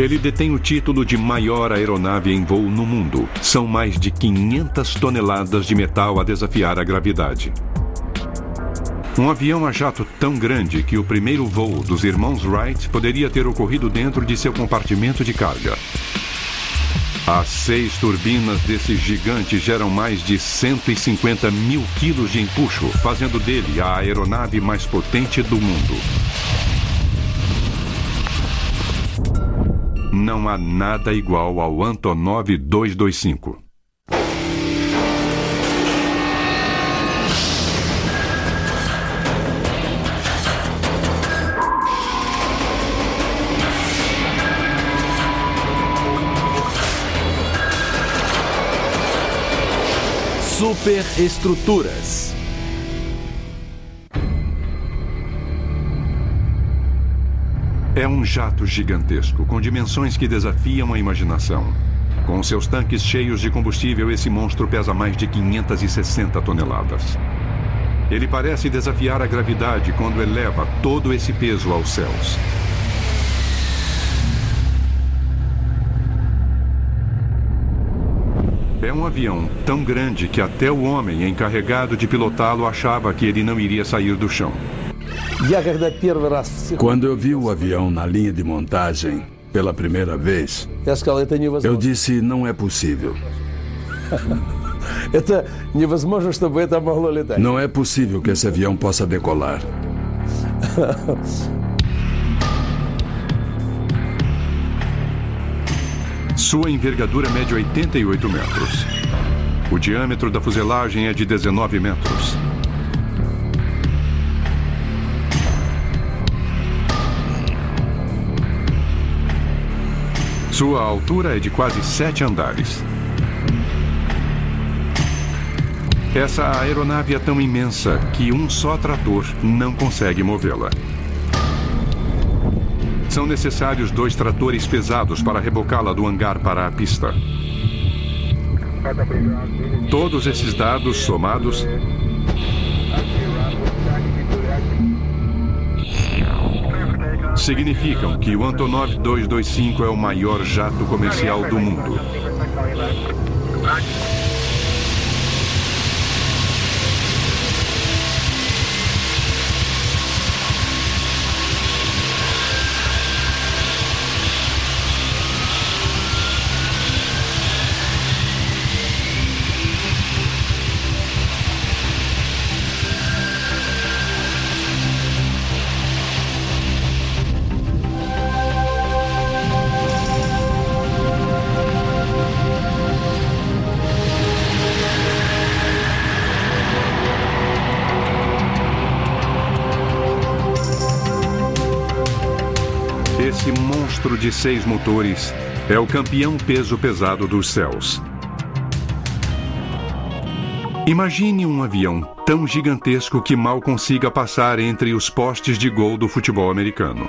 Ele detém o título de maior aeronave em voo no mundo. São mais de 500 toneladas de metal a desafiar a gravidade. Um avião a jato tão grande que o primeiro voo dos irmãos Wright poderia ter ocorrido dentro de seu compartimento de carga. As 6 turbinas desse gigante geram mais de 150 mil quilos de empuxo, fazendo dele a aeronave mais potente do mundo. Não há nada igual ao Antonov 225. Superestruturas. É um jato gigantesco, com dimensões que desafiam a imaginação. Com seus tanques cheios de combustível, esse monstro pesa mais de 560 toneladas. Ele parece desafiar a gravidade quando eleva todo esse peso aos céus. É um avião tão grande que até o homem encarregado de pilotá-lo achava que ele não iria sair do chão. Quando eu vi o avião na linha de montagem pela primeira vez, eu disse, não é possível. Não é possível que esse avião possa decolar. Sua envergadura mede 88 metros. O diâmetro da fuselagem é de 19 metros. Sua altura é de quase 7 andares. Essa aeronave é tão imensa que um só trator não consegue movê-la. São necessários 2 tratores pesados para rebocá-la do hangar para a pista. Todos esses dados somados significam que o Antonov 225 é o maior jato comercial do mundo. Esse monstro de 6 motores é o campeão peso pesado dos céus. Imagine um avião tão gigantesco que mal consiga passar entre os postes de gol do futebol americano.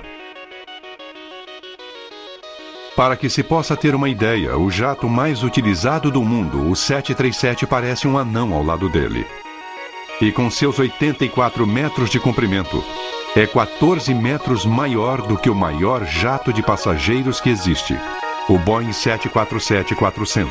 Para que se possa ter uma ideia, o jato mais utilizado do mundo, o 737, parece um anão ao lado dele. E com seus 84 metros de comprimento, é 14 metros maior do que o maior jato de passageiros que existe, o Boeing 747-400.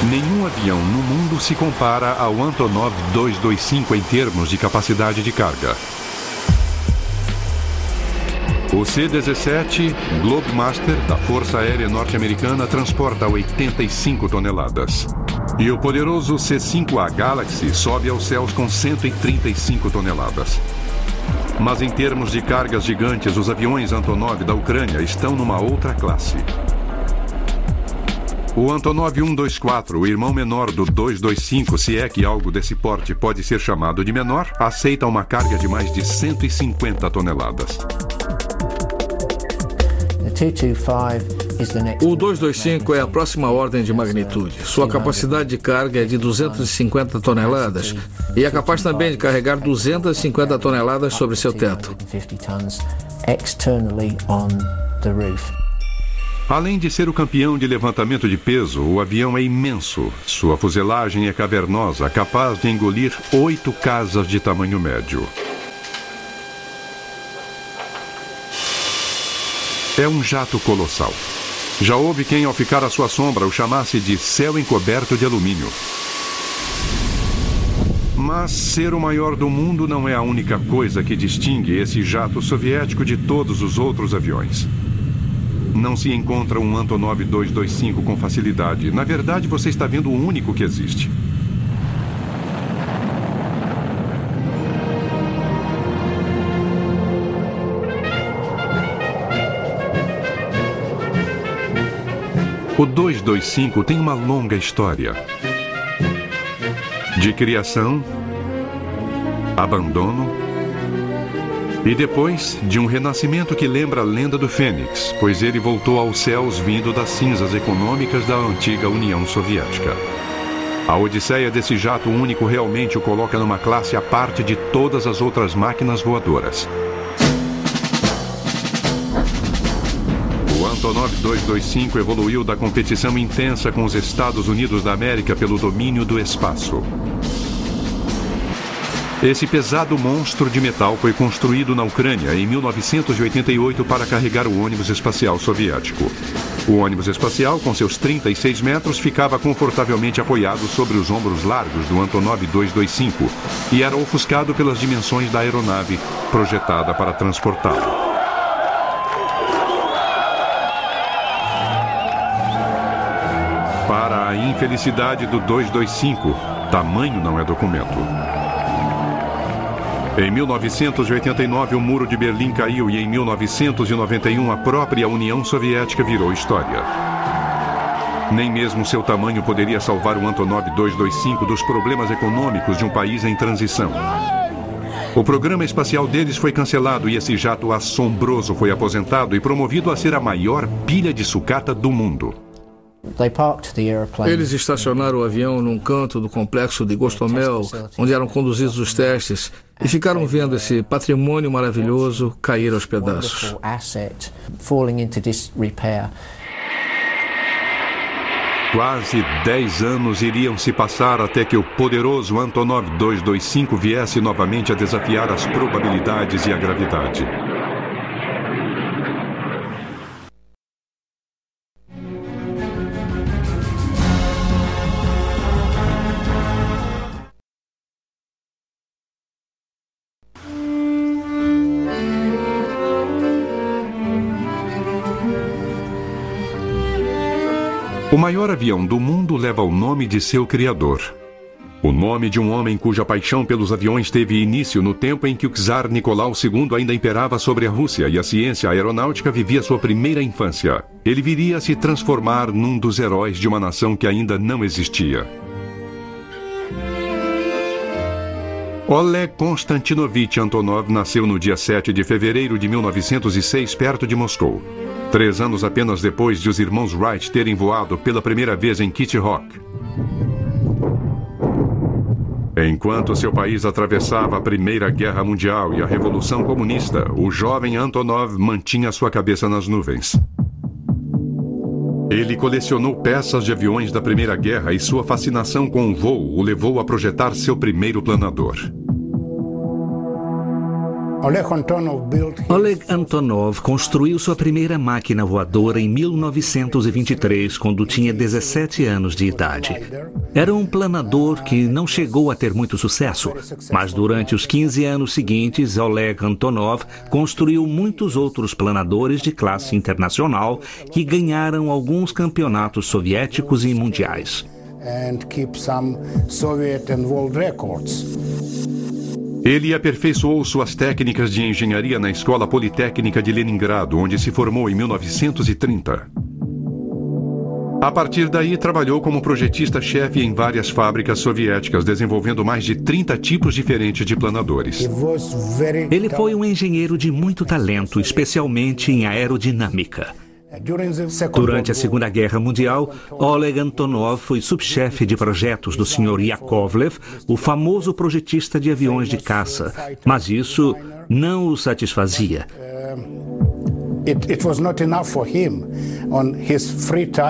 Nenhum avião no mundo se compara ao Antonov 225 em termos de capacidade de carga. O C-17 Globemaster da Força Aérea Norte-Americana transporta 85 toneladas. E o poderoso C-5A Galaxy sobe aos céus com 135 toneladas. Mas em termos de cargas gigantes, os aviões Antonov da Ucrânia estão numa outra classe. O Antonov 124, o irmão menor do 225, se é que algo desse porte pode ser chamado de menor, aceita uma carga de mais de 150 toneladas. O 225 é a próxima ordem de magnitude. Sua capacidade de carga é de 250 toneladas e é capaz também de carregar 250 toneladas sobre seu teto. Além de ser o campeão de levantamento de peso, o avião é imenso. Sua fuselagem é cavernosa, capaz de engolir 8 casas de tamanho médio. É um jato colossal. Já houve quem, ao ficar à sua sombra, o chamasse de céu encoberto de alumínio. Mas ser o maior do mundo não é a única coisa que distingue esse jato soviético de todos os outros aviões. Não se encontra um Antonov 225 com facilidade. Na verdade, você está vendo o único que existe. O 225 tem uma longa história de criação, abandono e depois de um renascimento que lembra a lenda do Fênix, pois ele voltou aos céus vindo das cinzas econômicas da antiga União Soviética. A odisseia desse jato único realmente o coloca numa classe à parte de todas as outras máquinas voadoras. O Antonov 225 evoluiu da competição intensa com os Estados Unidos da América pelo domínio do espaço. Esse pesado monstro de metal foi construído na Ucrânia em 1988 para carregar o ônibus espacial soviético. O ônibus espacial, com seus 36 metros, ficava confortavelmente apoiado sobre os ombros largos do Antonov 225 e era ofuscado pelas dimensões da aeronave projetada para transportá-lo. Para a infelicidade do 225, tamanho não é documento. Em 1989, o Muro de Berlim caiu e em 1991 a própria União Soviética virou história. Nem mesmo seu tamanho poderia salvar o Antonov 225 dos problemas econômicos de um país em transição. O programa espacial deles foi cancelado e esse jato assombroso foi aposentado e promovido a ser a maior pilha de sucata do mundo. Eles estacionaram o avião num canto do complexo de Gostomel, onde eram conduzidos os testes, e ficaram vendo esse patrimônio maravilhoso cair aos pedaços. Quase 10 anos iriam se passar até que o poderoso Antonov 225 viesse novamente a desafiar as probabilidades e a gravidade. O maior avião do mundo leva o nome de seu criador. O nome de um homem cuja paixão pelos aviões teve início no tempo em que o czar Nicolau II ainda imperava sobre a Rússia e a ciência aeronáutica vivia sua primeira infância. Ele viria a se transformar num dos heróis de uma nação que ainda não existia. Oleg Konstantinovich Antonov nasceu no dia 7 de fevereiro de 1906, perto de Moscou. 3 anos apenas depois de os irmãos Wright terem voado pela primeira vez em Kitty Hawk. Enquanto seu país atravessava a Primeira Guerra Mundial e a Revolução Comunista, o jovem Antonov mantinha sua cabeça nas nuvens. Ele colecionou peças de aviões da Primeira Guerra e sua fascinação com o voo o levou a projetar seu primeiro planador. Oleg Antonov construiu sua primeira máquina voadora em 1923, quando tinha 17 anos de idade. Era um planador que não chegou a ter muito sucesso, mas durante os 15 anos seguintes, Oleg Antonov construiu muitos outros planadores de classe internacional que ganharam alguns campeonatos soviéticos e mundiais. Ele aperfeiçoou suas técnicas de engenharia na Escola Politécnica de Leningrado, onde se formou em 1930. A partir daí, trabalhou como projetista-chefe em várias fábricas soviéticas, desenvolvendo mais de 30 tipos diferentes de planadores. Ele foi um engenheiro de muito talento, especialmente em aerodinâmica. Durante a Segunda Guerra Mundial, Oleg Antonov foi subchefe de projetos do Sr. Yakovlev, o famoso projetista de aviões de caça, mas isso não o satisfazia.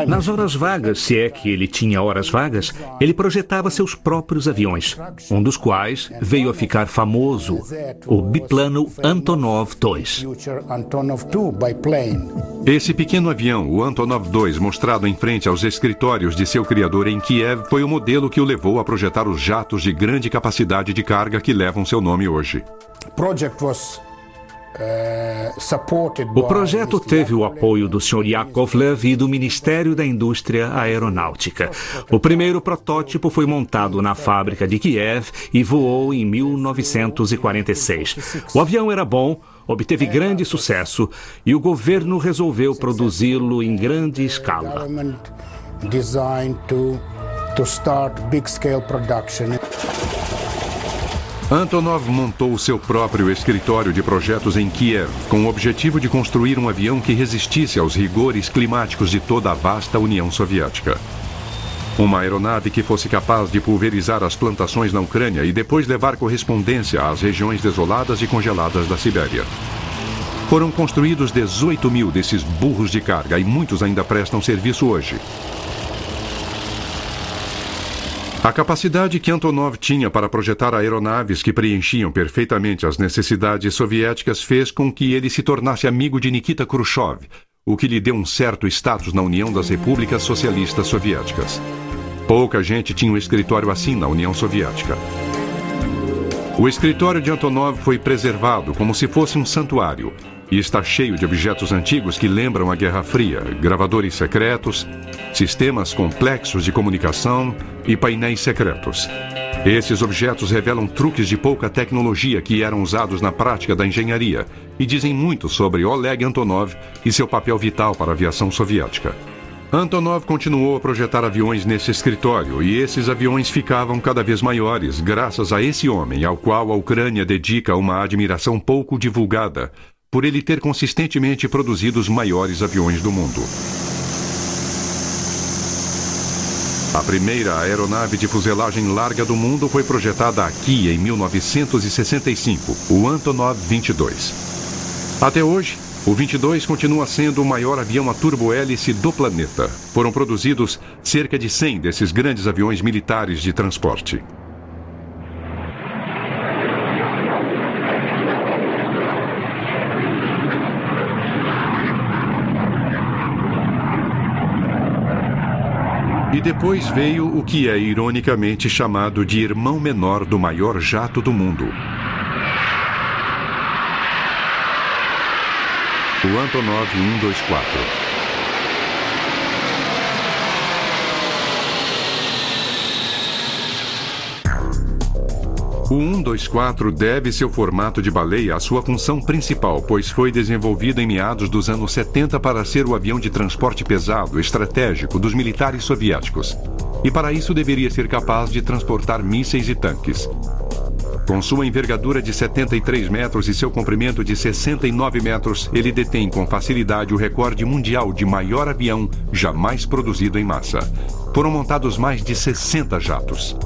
Nas horas vagas, se é que ele tinha horas vagas, ele projetava seus próprios aviões, um dos quais veio a ficar famoso, o biplano Antonov II. Esse pequeno avião, o Antonov II, mostrado em frente aos escritórios de seu criador em Kiev, foi o modelo que o levou a projetar os jatos de grande capacidade de carga que levam seu nome hoje. O projeto teve o apoio do Sr. Yakovlev e do Ministério da Indústria Aeronáutica. O primeiro protótipo foi montado na fábrica de Kiev e voou em 1946. O avião era bom, obteve grande sucesso e o governo resolveu produzi-lo em grande escala. Antonov montou seu próprio escritório de projetos em Kiev, com o objetivo de construir um avião que resistisse aos rigores climáticos de toda a vasta União Soviética. Uma aeronave que fosse capaz de pulverizar as plantações na Ucrânia e depois levar correspondência às regiões desoladas e congeladas da Sibéria. Foram construídos 18 mil desses burros de carga e muitos ainda prestam serviço hoje. A capacidade que Antonov tinha para projetar aeronaves que preenchiam perfeitamente as necessidades soviéticas fez com que ele se tornasse amigo de Nikita Khrushchev, o que lhe deu um certo status na União das Repúblicas Socialistas Soviéticas. Pouca gente tinha um escritório assim na União Soviética. O escritório de Antonov foi preservado como se fosse um santuário e está cheio de objetos antigos que lembram a Guerra Fria, gravadores secretos, sistemas complexos de comunicação e painéis secretos. Esses objetos revelam truques de pouca tecnologia que eram usados na prática da engenharia e dizem muito sobre Oleg Antonov e seu papel vital para a aviação soviética. Antonov continuou a projetar aviões nesse escritório e esses aviões ficavam cada vez maiores graças a esse homem ao qual a Ucrânia dedica uma admiração pouco divulgada, por ele ter consistentemente produzido os maiores aviões do mundo. A primeira aeronave de fuselagem larga do mundo foi projetada aqui em 1965, o Antonov 22. Até hoje, o 22 continua sendo o maior avião a turbohélice do planeta. Foram produzidos cerca de 100 desses grandes aviões militares de transporte. E depois veio o que é ironicamente chamado de irmão menor do maior jato do mundo. O Antonov 124. O 124 deve seu formato de baleia à sua função principal, pois foi desenvolvido em meados dos anos 70 para ser o avião de transporte pesado estratégico dos militares soviéticos. E para isso deveria ser capaz de transportar mísseis e tanques. Com sua envergadura de 73 metros e seu comprimento de 69 metros, ele detém com facilidade o recorde mundial de maior avião jamais produzido em massa. Foram montados mais de 60 jatos.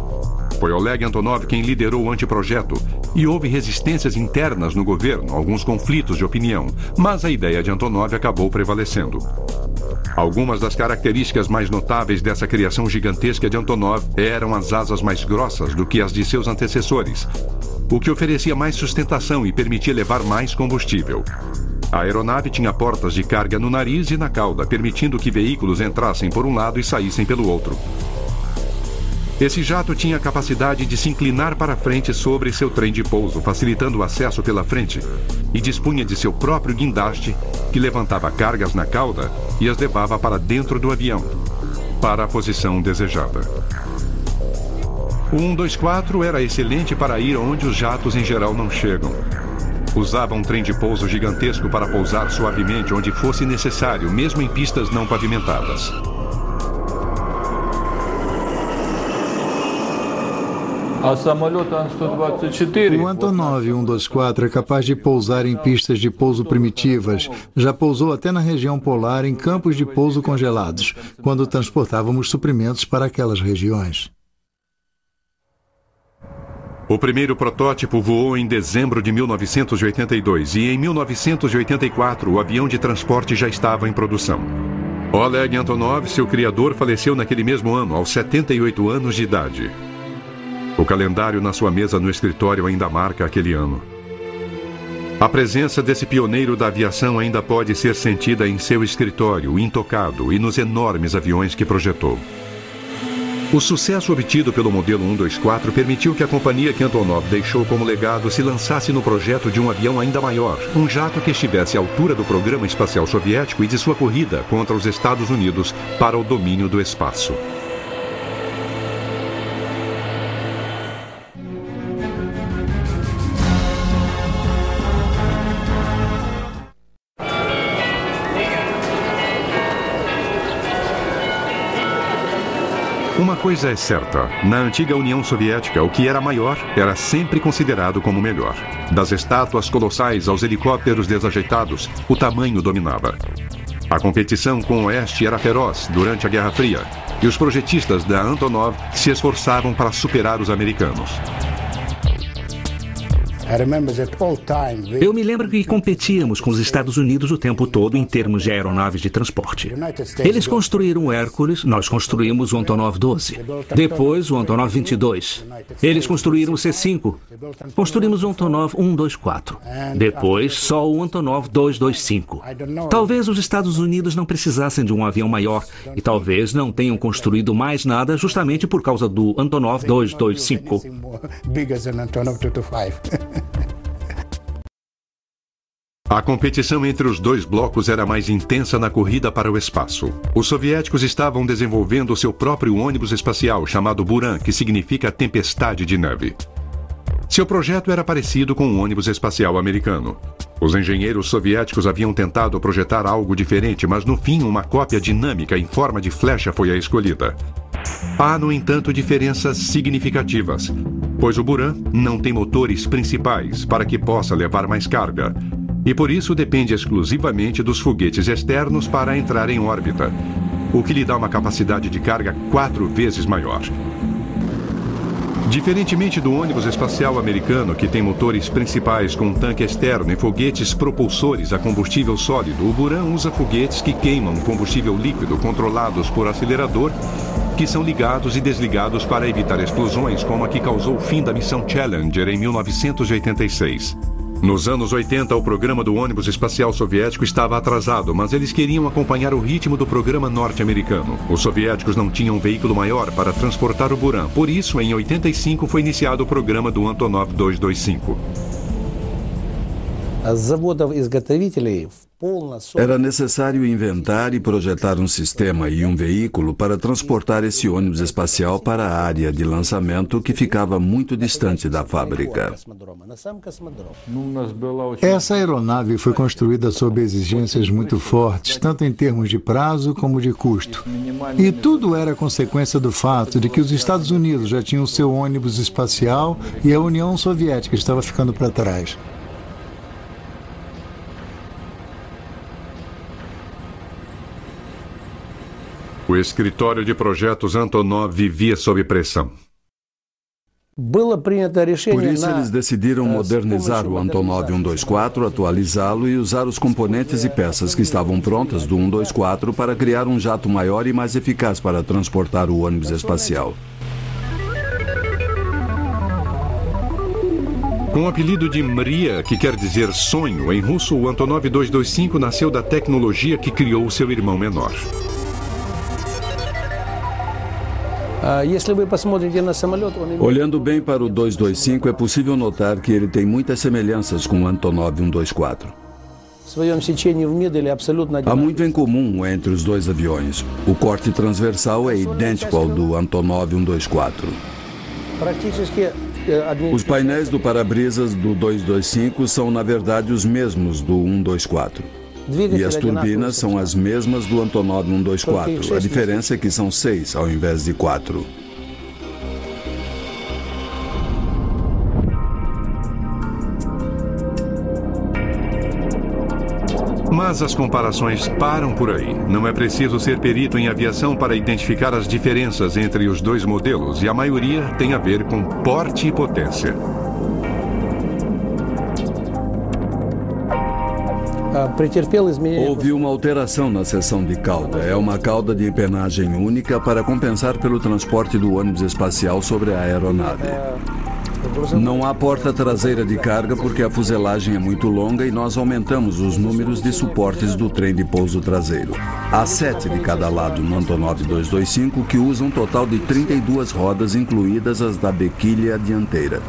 Foi Oleg Antonov quem liderou o anteprojeto e houve resistências internas no governo, alguns conflitos de opinião, mas a ideia de Antonov acabou prevalecendo. Algumas das características mais notáveis dessa criação gigantesca de Antonov eram as asas mais grossas do que as de seus antecessores, o que oferecia mais sustentação e permitia levar mais combustível. A aeronave tinha portas de carga no nariz e na cauda, permitindo que veículos entrassem por um lado e saíssem pelo outro. Esse jato tinha a capacidade de se inclinar para frente sobre seu trem de pouso, facilitando o acesso pela frente, e dispunha de seu próprio guindaste, que levantava cargas na cauda e as levava para dentro do avião, para a posição desejada. O 124 era excelente para ir onde os jatos em geral não chegam. Usava um trem de pouso gigantesco para pousar suavemente onde fosse necessário, mesmo em pistas não pavimentadas. O Antonov 124 é capaz de pousar em pistas de pouso primitivas. Já pousou até na região polar em campos de pouso congelados, quando transportávamos suprimentos para aquelas regiões. O primeiro protótipo voou em dezembro de 1982 e em 1984 o avião de transporte já estava em produção. Oleg Antonov, seu criador, faleceu naquele mesmo ano, aos 78 anos de idade. O calendário na sua mesa no escritório ainda marca aquele ano. A presença desse pioneiro da aviação ainda pode ser sentida em seu escritório, intocado, e nos enormes aviões que projetou. O sucesso obtido pelo modelo 124 permitiu que a companhia que Antonov deixou como legado se lançasse no projeto de um avião ainda maior, um jato que estivesse à altura do programa espacial soviético e de sua corrida contra os Estados Unidos para o domínio do espaço. Uma coisa é certa, na antiga União Soviética, o que era maior era sempre considerado como melhor. Das estátuas colossais aos helicópteros desajeitados, o tamanho dominava. A competição com o Oeste era feroz durante a Guerra Fria, e os projetistas da Antonov se esforçavam para superar os americanos. Eu me lembro que competíamos com os Estados Unidos o tempo todo em termos de aeronaves de transporte. Eles construíram o Hércules, nós construímos o Antonov 12. Depois o Antonov 22. Eles construíram o C-5. Construímos o Antonov 124. Depois só o Antonov 225. Talvez os Estados Unidos não precisassem de um avião maior e talvez não tenham construído mais nada justamente por causa do Antonov 225. A competição entre os dois blocos era mais intensa na corrida para o espaço. Os soviéticos estavam desenvolvendo seu próprio ônibus espacial chamado Buran, que significa tempestade de neve. Seu projeto era parecido com o ônibus espacial americano. Os engenheiros soviéticos haviam tentado projetar algo diferente, mas no fim uma cópia dinâmica em forma de flecha foi a escolhida. Há, no entanto, diferenças significativas, pois o Buran não tem motores principais para que possa levar mais carga, e por isso depende exclusivamente dos foguetes externos para entrar em órbita, o que lhe dá uma capacidade de carga 4 vezes maior. Diferentemente do ônibus espacial americano, que tem motores principais com tanque externo e foguetes propulsores a combustível sólido, o Buran usa foguetes que queimam combustível líquido controlados por acelerador, que são ligados e desligados para evitar explosões, como a que causou o fim da missão Challenger em 1986. Nos anos 80, o programa do ônibus espacial soviético estava atrasado, mas eles queriam acompanhar o ritmo do programa norte-americano. Os soviéticos não tinham um veículo maior para transportar o Buran, por isso, em 85, foi iniciado o programa do Antonov 225. Era necessário inventar e projetar um sistema e um veículo para transportar esse ônibus espacial para a área de lançamento que ficava muito distante da fábrica. Essa aeronave foi construída sob exigências muito fortes, tanto em termos de prazo como de custo. E tudo era consequência do fato de que os Estados Unidos já tinham seu ônibus espacial e a União Soviética estava ficando para trás. O escritório de projetos Antonov vivia sob pressão. Por isso, eles decidiram modernizar o Antonov 124, atualizá-lo e usar os componentes e peças que estavam prontas do 124 para criar um jato maior e mais eficaz para transportar o ônibus espacial. Com o apelido de Mria, que quer dizer sonho, em russo, o Antonov 225 nasceu da tecnologia que criou seu irmão menor. Olhando bem para o 225, é possível notar que ele tem muitas semelhanças com o Antonov 124. Há muito em comum entre os dois aviões. O corte transversal é idêntico ao do Antonov 124. Os painéis do para-brisas do 225 são, na verdade, os mesmos do 124. E as turbinas são as mesmas do Antonov 124. A diferença é que são 6 ao invés de 4. Mas as comparações param por aí. Não é preciso ser perito em aviação para identificar as diferenças entre os dois modelos, e a maioria tem a ver com porte e potência. Houve uma alteração na seção de cauda. É uma cauda de empenagem única para compensar pelo transporte do ônibus espacial sobre a aeronave. Não há porta traseira de carga porque a fuselagem é muito longa e nós aumentamos os números de suportes do trem de pouso traseiro. Há 7 de cada lado no Antonov 225, que usa um total de 32 rodas, incluídas as da bequilha dianteira.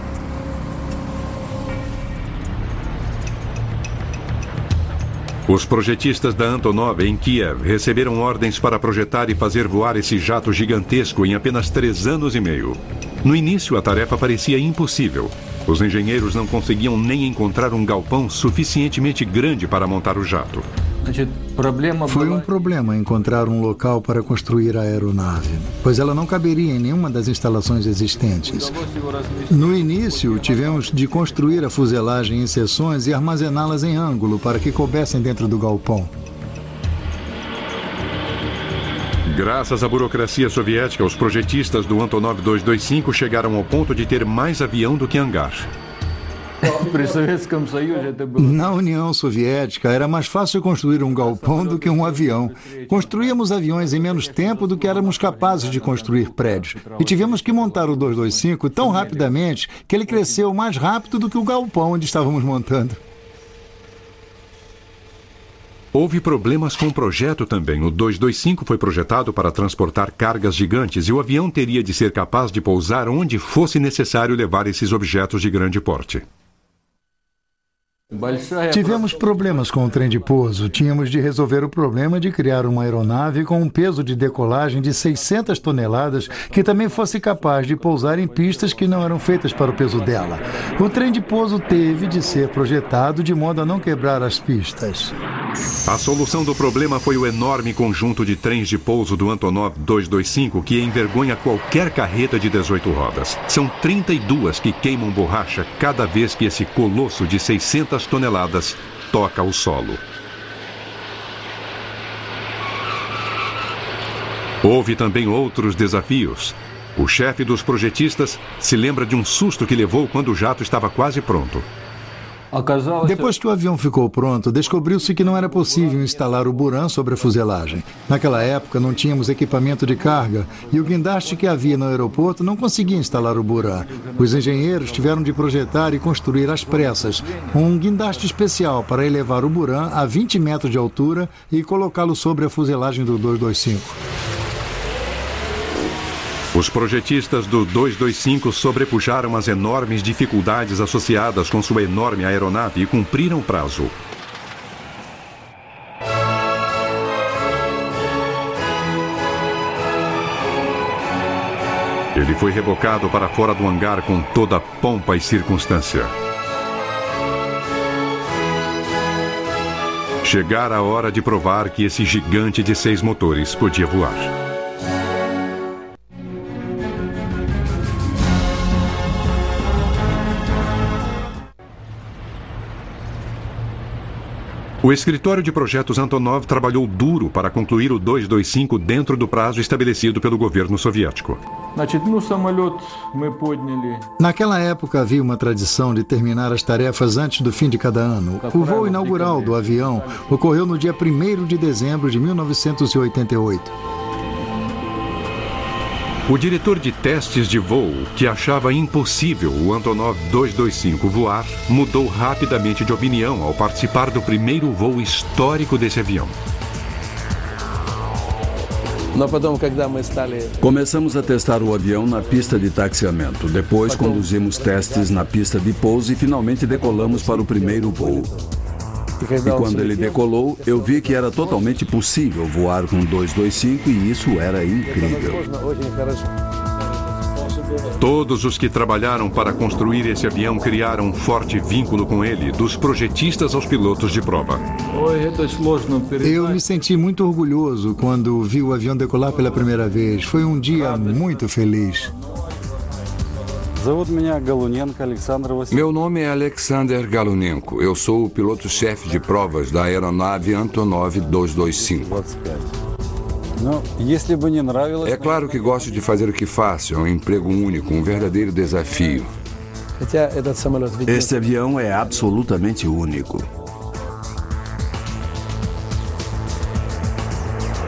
Os projetistas da Antonov em Kiev receberam ordens para projetar e fazer voar esse jato gigantesco em apenas 3 anos e meio. No início, a tarefa parecia impossível. Os engenheiros não conseguiam nem encontrar um galpão suficientemente grande para montar o jato. Foi um problema encontrar um local para construir a aeronave, pois ela não caberia em nenhuma das instalações existentes. No início, tivemos de construir a fuselagem em seções e armazená-las em ângulo para que coubessem dentro do galpão. Graças à burocracia soviética, os projetistas do Antonov 225 chegaram ao ponto de ter mais avião do que hangar. Na União Soviética, era mais fácil construir um galpão do que um avião. Construíamos aviões em menos tempo do que éramos capazes de construir prédios. E tivemos que montar o 225 tão rapidamente que ele cresceu mais rápido do que o galpão onde estávamos montando. Houve problemas com o projeto também. O 225 foi projetado para transportar cargas gigantes e o avião teria de ser capaz de pousar onde fosse necessário levar esses objetos de grande porte. Tivemos problemas com o trem de pouso. Tínhamos de resolver o problema de criar uma aeronave com um peso de decolagem de 600 toneladas que também fosse capaz de pousar em pistas que não eram feitas para o peso dela. O trem de pouso teve de ser projetado de modo a não quebrar as pistas. A solução do problema foi o enorme conjunto de trens de pouso do Antonov 225, que envergonha qualquer carreta de 18 rodas. São 32 que queimam borracha cada vez que esse colosso de 600 toneladas toca o solo. Houve também outros desafios. O chefe dos projetistas se lembra de um susto que levou quando o jato estava quase pronto. Depois que o avião ficou pronto, descobriu-se que não era possível instalar o Buran sobre a fuselagem. Naquela época não tínhamos equipamento de carga e o guindaste que havia no aeroporto não conseguia instalar o Buran. Os engenheiros tiveram de projetar e construir às pressas um guindaste especial para elevar o Buran a 20 metros de altura e colocá-lo sobre a fuselagem do 225. Os projetistas do 225 sobrepujaram as enormes dificuldades associadas com sua enorme aeronave e cumpriram o prazo. Ele foi rebocado para fora do hangar com toda pompa e circunstância. Chegara a hora de provar que esse gigante de 6 motores podia voar. O escritório de projetos Antonov trabalhou duro para concluir o 225 dentro do prazo estabelecido pelo governo soviético. Naquela época havia uma tradição de terminar as tarefas antes do fim de cada ano. O voo inaugural do avião ocorreu no dia 1º de dezembro de 1988. O diretor de testes de voo, que achava impossível o Antonov 225 voar, mudou rapidamente de opinião ao participar do primeiro voo histórico desse avião. Começamos a testar o avião na pista de taxiamento. Depois conduzimos testes na pista de pouso e finalmente decolamos para o primeiro voo. E quando ele decolou, eu vi que era totalmente possível voar com 225 e isso era incrível. Todos os que trabalharam para construir esse avião criaram um forte vínculo com ele, dos projetistas aos pilotos de prova. Eu me senti muito orgulhoso quando vi o avião decolar pela primeira vez. Foi um dia muito feliz. Meu nome é Alexander Galunenko. Eu sou o piloto-chefe de provas da aeronave Antonov 225. É claro que gosto de fazer o que faço. É um emprego único, um verdadeiro desafio. Este avião é absolutamente único.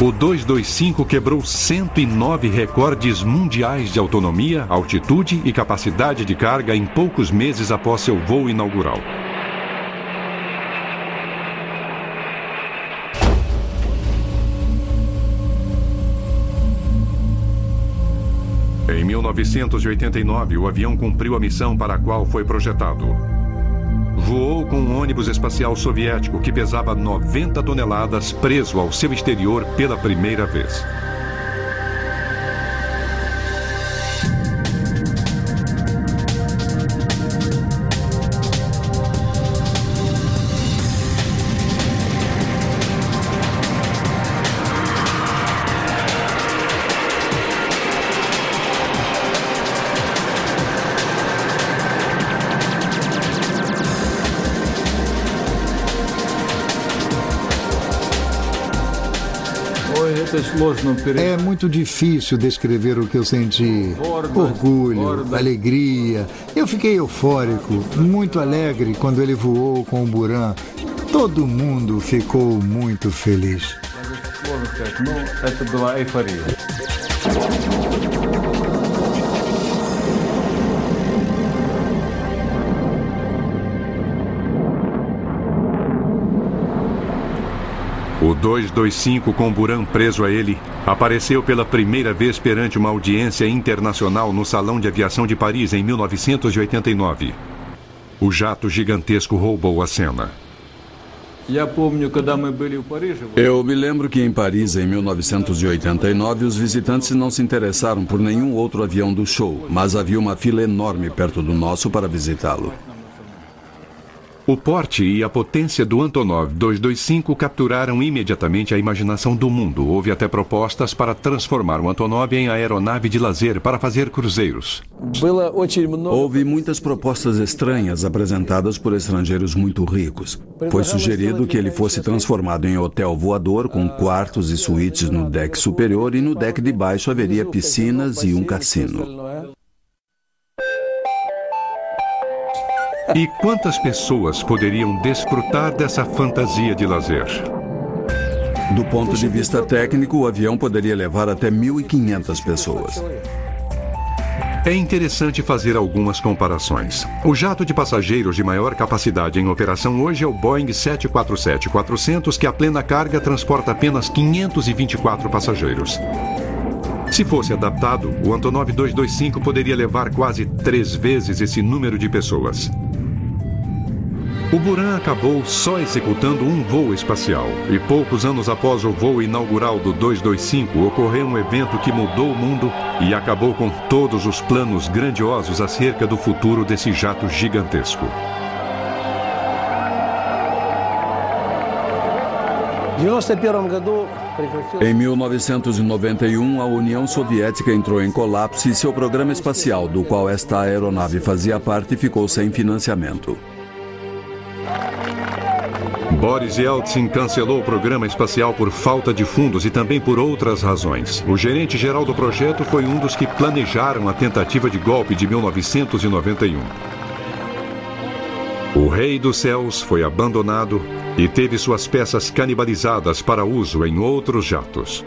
O 225 quebrou 109 recordes mundiais de autonomia, altitude e capacidade de carga em poucos meses após seu voo inaugural. Em 1989, o avião cumpriu a missão para a qual foi projetado. Voou com um ônibus espacial soviético que pesava 90 toneladas preso ao seu exterior pela primeira vez. É muito difícil descrever o que eu senti. Orgulho, alegria. Eu fiquei eufórico, muito alegre quando ele voou com o Buran. Todo mundo ficou muito feliz. O 225, com Buran preso a ele, apareceu pela primeira vez perante uma audiência internacional no Salão de Aviação de Paris em 1989. O jato gigantesco roubou a cena. Eu me lembro que em Paris, em 1989, os visitantes não se interessaram por nenhum outro avião do show, mas havia uma fila enorme perto do nosso para visitá-lo. O porte e a potência do Antonov 225 capturaram imediatamente a imaginação do mundo. Houve até propostas para transformar o Antonov em aeronave de lazer para fazer cruzeiros. Houve muitas propostas estranhas apresentadas por estrangeiros muito ricos. Foi sugerido que ele fosse transformado em hotel voador com quartos e suítes no deck superior e no deck de baixo haveria piscinas e um cassino. E quantas pessoas poderiam desfrutar dessa fantasia de lazer? Do ponto de vista técnico, o avião poderia levar até 1.500 pessoas. É interessante fazer algumas comparações. O jato de passageiros de maior capacidade em operação hoje é o Boeing 747-400, que a plena carga transporta apenas 524 passageiros. Se fosse adaptado, o Antonov 225 poderia levar quase 3 vezes esse número de pessoas. O Buran acabou só executando um voo espacial, e poucos anos após o voo inaugural do 225, ocorreu um evento que mudou o mundo e acabou com todos os planos grandiosos acerca do futuro desse jato gigantesco. Em 1991, a União Soviética entrou em colapso e seu programa espacial, do qual esta aeronave fazia parte, ficou sem financiamento. Boris Yeltsin cancelou o programa espacial por falta de fundos e também por outras razões. O gerente-geral do projeto foi um dos que planejaram a tentativa de golpe de 1991. O Rei dos Céus foi abandonado e teve suas peças canibalizadas para uso em outros jatos.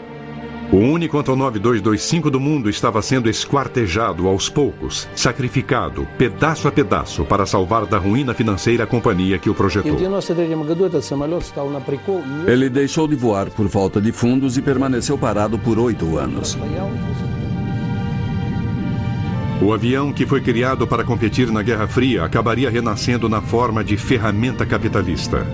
O único Antonov 225 do mundo estava sendo esquartejado aos poucos, sacrificado, pedaço a pedaço, para salvar da ruína financeira a companhia que o projetou. Ele deixou de voar por falta de fundos e permaneceu parado por 8 anos. O avião, que foi criado para competir na Guerra Fria, acabaria renascendo na forma de ferramenta capitalista.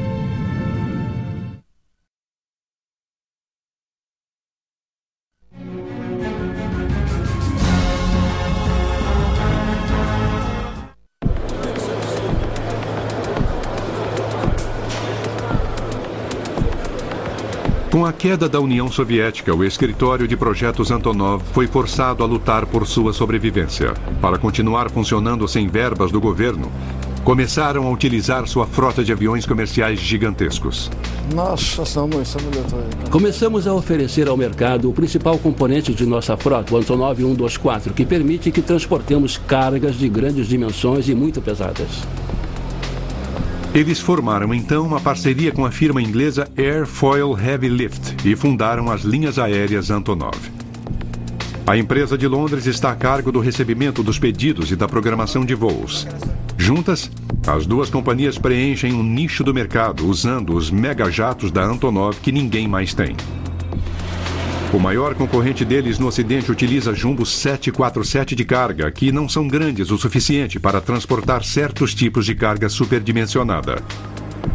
Com a queda da União Soviética, o escritório de projetos Antonov foi forçado a lutar por sua sobrevivência. Para continuar funcionando sem verbas do governo, começaram a utilizar sua frota de aviões comerciais gigantescos. Começamos a oferecer ao mercado o principal componente de nossa frota, o Antonov 124, que permite que transportemos cargas de grandes dimensões e muito pesadas. Eles formaram então uma parceria com a firma inglesa Airfoil Heavy Lift e fundaram as linhas aéreas Antonov. A empresa de Londres está a cargo do recebimento dos pedidos e da programação de voos. Juntas, as duas companhias preenchem um nicho do mercado usando os megajatos da Antonov que ninguém mais tem. O maior concorrente deles no Ocidente utiliza Jumbo 747 de carga, que não são grandes o suficiente para transportar certos tipos de carga superdimensionada.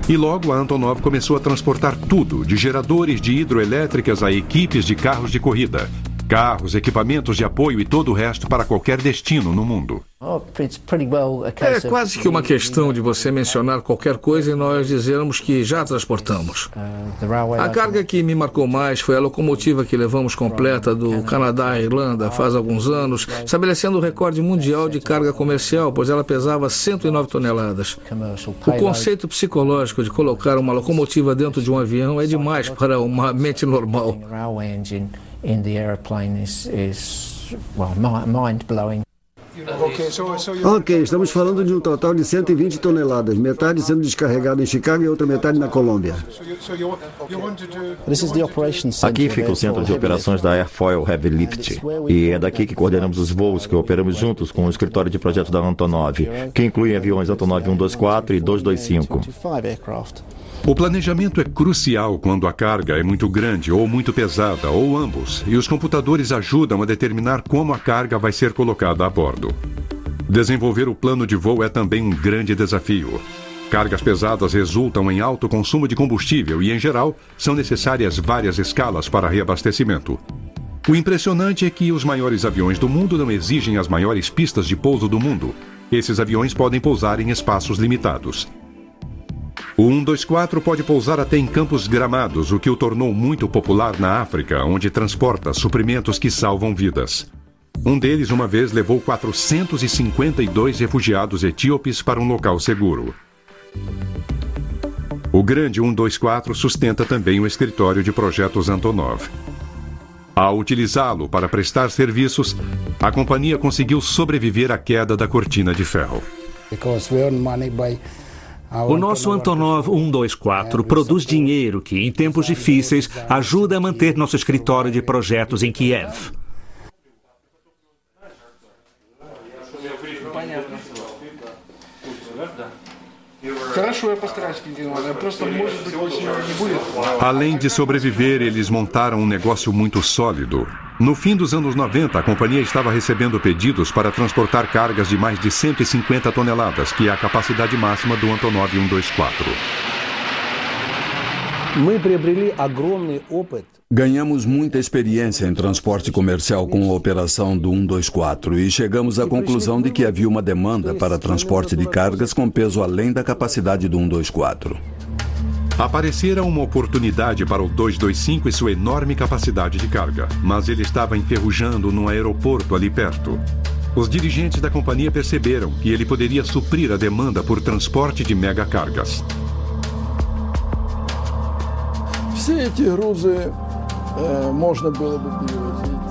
E logo a Antonov começou a transportar tudo, de geradores de hidroelétricas a equipes de carros de corrida, carros, equipamentos de apoio e todo o resto para qualquer destino no mundo. É quase que uma questão de você mencionar qualquer coisa e nós dizermos que já transportamos. A carga que me marcou mais foi a locomotiva que levamos completa do Canadá à Irlanda faz alguns anos, estabelecendo o recorde mundial de carga comercial, pois ela pesava 109 toneladas. O conceito psicológico de colocar uma locomotiva dentro de um avião é demais para uma mente normal. Ok, estamos falando de um total de 120 toneladas, metade sendo descarregada em Chicago e outra metade na Colômbia. Aqui fica o centro de operações da Airfoil Heavy Lift, e é daqui que coordenamos os voos que operamos juntos com o escritório de projetos da Antonov, que inclui aviões Antonov 124 e 225. O planejamento é crucial quando a carga é muito grande ou muito pesada, ou ambos, e os computadores ajudam a determinar como a carga vai ser colocada a bordo. Desenvolver o plano de voo é também um grande desafio. Cargas pesadas resultam em alto consumo de combustível e, em geral, são necessárias várias escalas para reabastecimento. O impressionante é que os maiores aviões do mundo não exigem as maiores pistas de pouso do mundo. Esses aviões podem pousar em espaços limitados. O 124 pode pousar até em campos gramados, o que o tornou muito popular na África, onde transporta suprimentos que salvam vidas. Um deles, uma vez, levou 452 refugiados etíopes para um local seguro. O grande 124 sustenta também o escritório de projetos Antonov. Ao utilizá-lo para prestar serviços, a companhia conseguiu sobreviver à queda da cortina de ferro. O nosso Antonov 124 produz dinheiro que, em tempos difíceis, ajuda a manter nosso escritório de projetos em Kiev. Além de sobreviver, eles montaram um negócio muito sólido. No fim dos anos 90, a companhia estava recebendo pedidos para transportar cargas de mais de 150 toneladas, que é a capacidade máxima do Antonov 124. Ganhamos muita experiência em transporte comercial com a operação do 124 e chegamos à conclusão de que havia uma demanda para transporte de cargas com peso além da capacidade do 124. Aparecera uma oportunidade para o 225 e sua enorme capacidade de carga, mas ele estava enferrujando num aeroporto ali perto. Os dirigentes da companhia perceberam que ele poderia suprir a demanda por transporte de megacargas.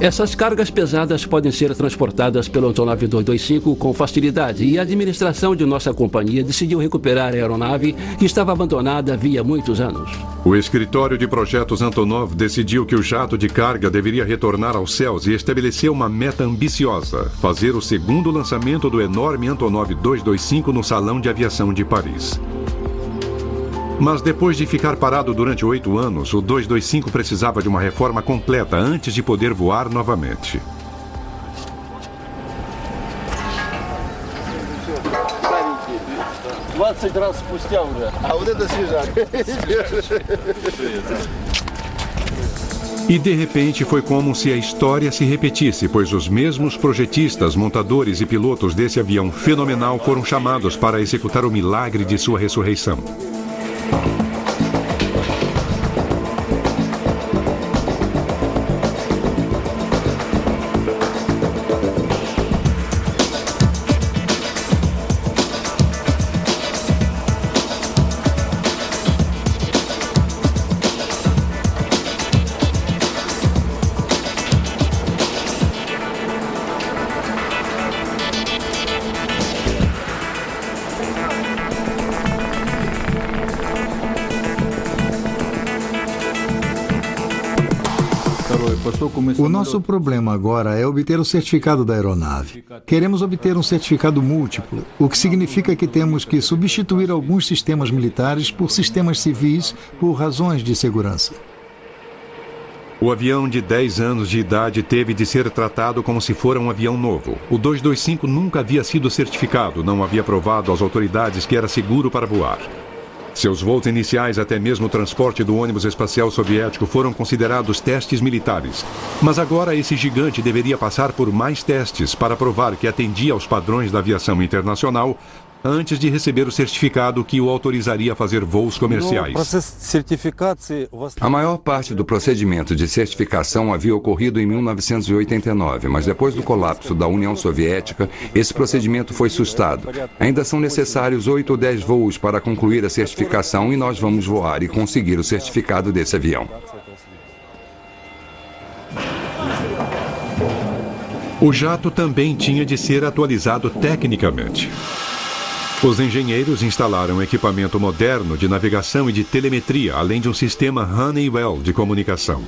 Essas cargas pesadas podem ser transportadas pelo Antonov 225 com facilidade, e a administração de nossa companhia decidiu recuperar a aeronave que estava abandonada havia muitos anos. O escritório de projetos Antonov decidiu que o jato de carga deveria retornar aos céus e estabeleceu uma meta ambiciosa: fazer o segundo lançamento do enorme Antonov 225 no Salão de Aviação de Paris. Mas depois de ficar parado durante 8 anos, o 225 precisava de uma reforma completa antes de poder voar novamente. E de repente foi como se a história se repetisse, pois os mesmos projetistas, montadores e pilotos desse avião fenomenal foram chamados para executar o milagre de sua ressurreição. O nosso problema agora é obter o certificado da aeronave. Queremos obter um certificado múltiplo, o que significa que temos que substituir alguns sistemas militares por sistemas civis por razões de segurança. O avião de 10 anos de idade teve de ser tratado como se fora um avião novo. O 225 nunca havia sido certificado, não havia provado às autoridades que era seguro para voar. Seus voos iniciais, até mesmo o transporte do ônibus espacial soviético, foram considerados testes militares. Mas agora esse gigante deveria passar por mais testes para provar que atendia aos padrões da aviação internacional antes de receber o certificado que o autorizaria a fazer voos comerciais. A maior parte do procedimento de certificação havia ocorrido em 1989, mas depois do colapso da União Soviética, esse procedimento foi sustado. Ainda são necessários 8 ou 10 voos para concluir a certificação e nós vamos voar e conseguir o certificado desse avião. O jato também tinha de ser atualizado tecnicamente. Os engenheiros instalaram equipamento moderno de navegação e de telemetria, além de um sistema Honeywell de comunicação.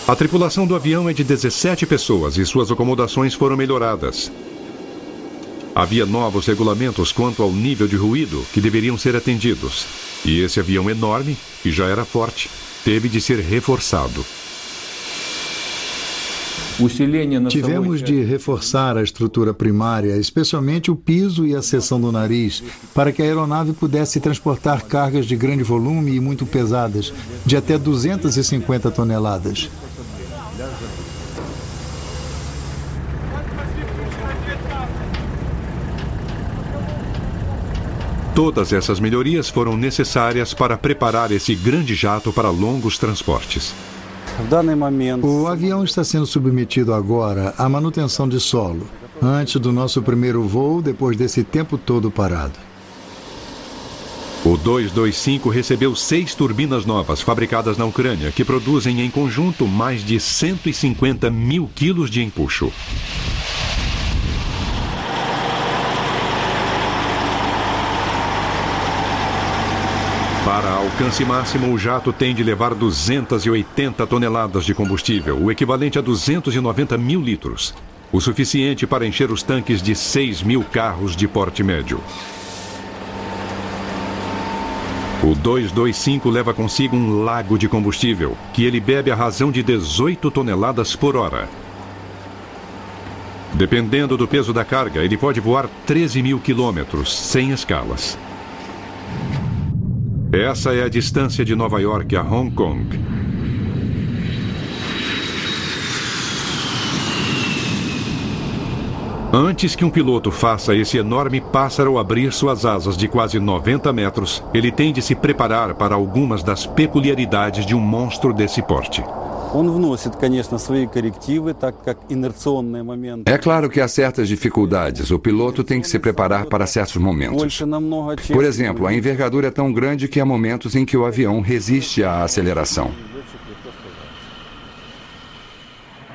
A tripulação do avião é de 17 pessoas e suas acomodações foram melhoradas. Havia novos regulamentos quanto ao nível de ruído que deveriam ser atendidos. E esse avião enorme, que já era forte, teve de ser reforçado. Tivemos de reforçar a estrutura primária, especialmente o piso e a seção do nariz, para que a aeronave pudesse transportar cargas de grande volume e muito pesadas, de até 250 toneladas. Todas essas melhorias foram necessárias para preparar esse grande jato para longos transportes. O avião está sendo submetido agora à manutenção de solo, antes do nosso primeiro voo, depois desse tempo todo parado. O 225 recebeu 6 turbinas novas fabricadas na Ucrânia, que produzem em conjunto mais de 150 mil quilos de empuxo. Para alcance máximo, o jato tem de levar 280 toneladas de combustível, o equivalente a 290 mil litros. O suficiente para encher os tanques de 6 mil carros de porte médio. O 225 leva consigo um lago de combustível, que ele bebe à razão de 18 toneladas por hora. Dependendo do peso da carga, ele pode voar 13 mil quilômetros, sem escalas. Essa é a distância de Nova York a Hong Kong. Antes que um piloto faça esse enorme pássaro abrir suas asas de quase 90 metros, ele tem de se preparar para algumas das peculiaridades de um monstro desse porte. É claro que há certas dificuldades. O piloto tem que se preparar para certos momentos. Por exemplo, a envergadura é tão grande que há momentos em que o avião resiste à aceleração.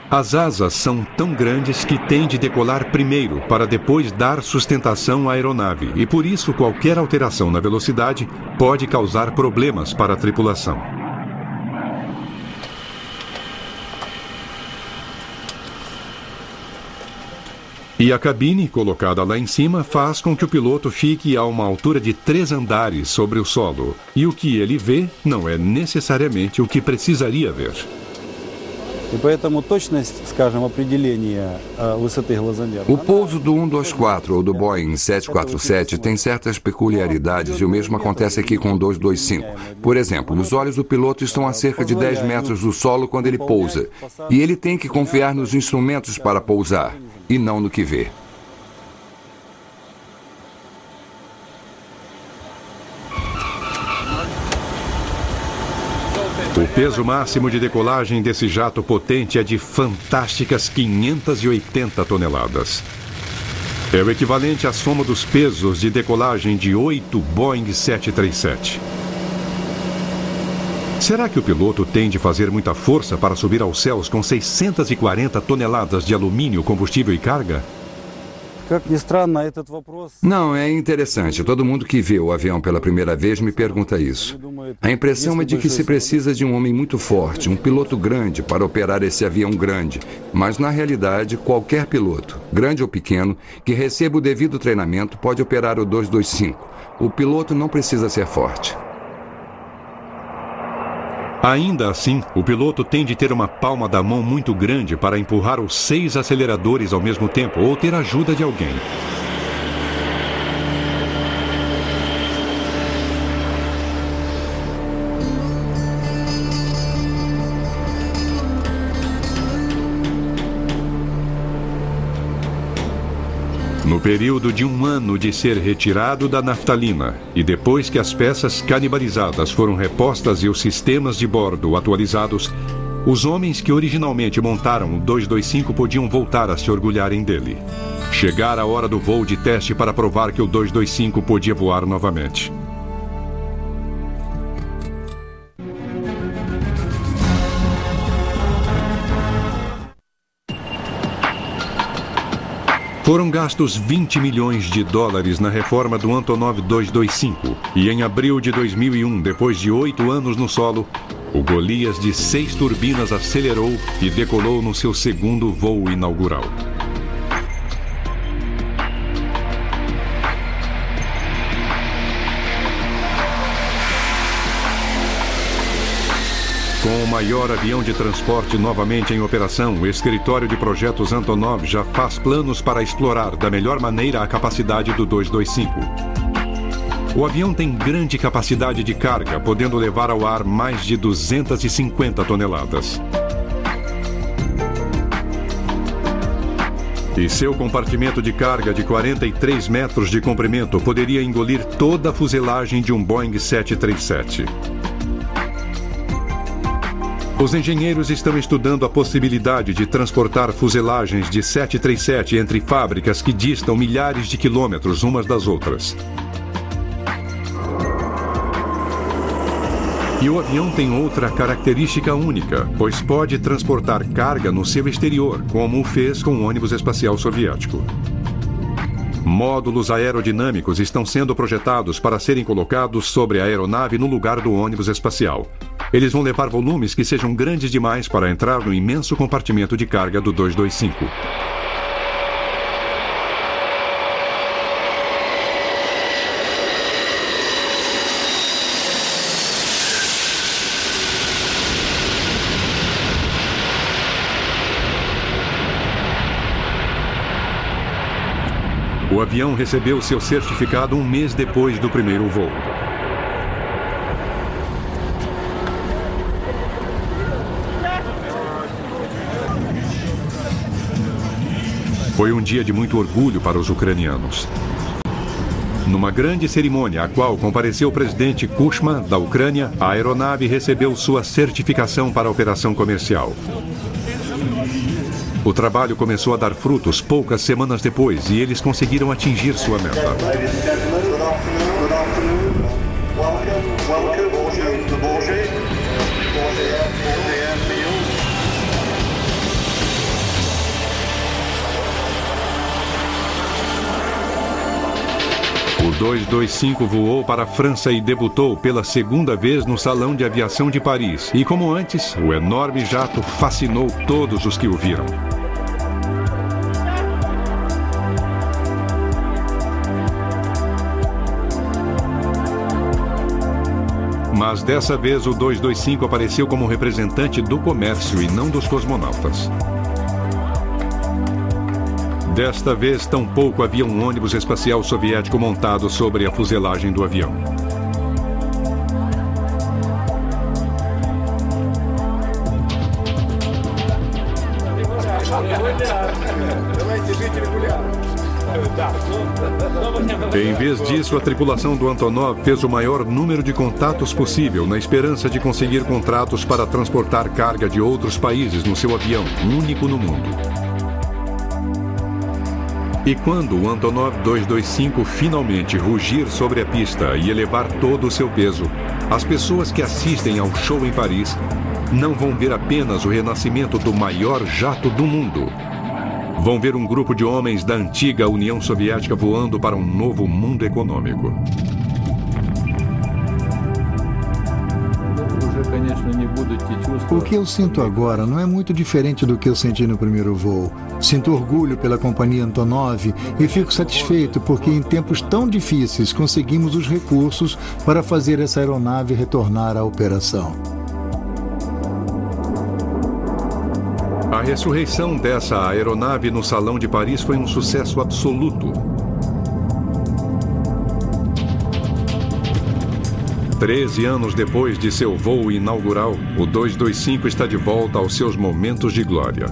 As asas são tão grandes que tem de decolar primeiro para depois dar sustentação à aeronave, e por isso qualquer alteração na velocidade pode causar problemas para a tripulação. E a cabine, colocada lá em cima, faz com que o piloto fique a uma altura de 3 andares sobre o solo. E o que ele vê não é necessariamente o que precisaria ver. O pouso do 124 ou do Boeing 747 tem certas peculiaridades e o mesmo acontece aqui com o 225. Por exemplo, os olhos do piloto estão a cerca de 10 metros do solo quando ele pousa. E ele tem que confiar nos instrumentos para pousar, e não no que vê. O peso máximo de decolagem desse jato potente é de fantásticas 580 toneladas. É o equivalente à soma dos pesos de decolagem de 8 Boeing 737. Será que o piloto tem de fazer muita força para subir aos céus com 640 toneladas de alumínio, combustível e carga? Não, é interessante. Todo mundo que vê o avião pela primeira vez me pergunta isso. A impressão é de que se precisa de um homem muito forte, um piloto grande para operar esse avião grande. Mas, na realidade, qualquer piloto, grande ou pequeno, que receba o devido treinamento pode operar o 225. O piloto não precisa ser forte. Ainda assim, o piloto tem de ter uma palma da mão muito grande para empurrar os 6 aceleradores ao mesmo tempo ou ter ajuda de alguém. No período de 1 ano de ser retirado da naftalina e depois que as peças canibalizadas foram repostas e os sistemas de bordo atualizados, os homens que originalmente montaram o 225 podiam voltar a se orgulharem dele. Chegara a hora do voo de teste para provar que o 225 podia voar novamente. Foram gastos 20 milhões de dólares na reforma do Antonov 225 e em abril de 2001, depois de 8 anos no solo, o Golias de 6 turbinas acelerou e decolou no seu segundo voo inaugural. Com o maior avião de transporte novamente em operação, o escritório de projetos Antonov já faz planos para explorar da melhor maneira a capacidade do 225. O avião tem grande capacidade de carga, podendo levar ao ar mais de 250 toneladas. E seu compartimento de carga de 43 metros de comprimento poderia engolir toda a fuselagem de um Boeing 737. Os engenheiros estão estudando a possibilidade de transportar fuselagens de 737 entre fábricas que distam milhares de quilômetros umas das outras. E o avião tem outra característica única, pois pode transportar carga no seu exterior, como o fez com o ônibus espacial soviético. Módulos aerodinâmicos estão sendo projetados para serem colocados sobre a aeronave no lugar do ônibus espacial. Eles vão levar volumes que sejam grandes demais para entrar no imenso compartimento de carga do 225. O avião recebeu seu certificado 1 mês depois do primeiro voo. Foi um dia de muito orgulho para os ucranianos. Numa grande cerimônia, à qual compareceu o presidente Kuchma, da Ucrânia, a aeronave recebeu sua certificação para a operação comercial. O trabalho começou a dar frutos poucas semanas depois e eles conseguiram atingir sua meta. O 225 voou para a França e debutou pela segunda vez no Salão de Aviação de Paris. E como antes, o enorme jato fascinou todos os que o viram. Mas dessa vez o 225 apareceu como representante do comércio e não dos cosmonautas. Desta vez, tampouco havia um ônibus espacial soviético montado sobre a fuselagem do avião. Em vez disso, a tripulação do Antonov fez o maior número de contatos possível, na esperança de conseguir contratos para transportar carga de outros países no seu avião, único no mundo. E quando o Antonov 225 finalmente rugir sobre a pista e elevar todo o seu peso, as pessoas que assistem ao show em Paris não vão ver apenas o renascimento do maior jato do mundo. vão ver um grupo de homens da antiga União Soviética voando para um novo mundo econômico. O que eu sinto agora não é muito diferente do que eu senti no primeiro voo. Sinto orgulho pela companhia Antonov e fico satisfeito porque em tempos tão difíceis conseguimos os recursos para fazer essa aeronave retornar à operação. A ressurreição dessa aeronave no Salão de Paris foi um sucesso absoluto. 13 anos depois de seu voo inaugural, o 225 está de volta aos seus momentos de glória.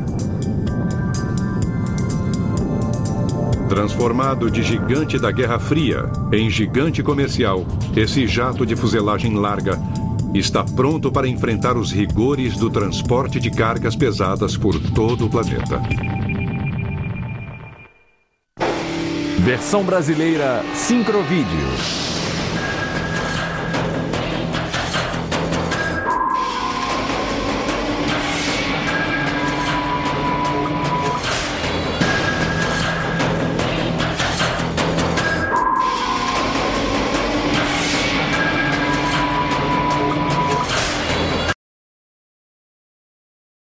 Transformado de gigante da Guerra Fria em gigante comercial, esse jato de fuselagem larga está pronto para enfrentar os rigores do transporte de cargas pesadas por todo o planeta. Versão brasileira Sincrovídeo.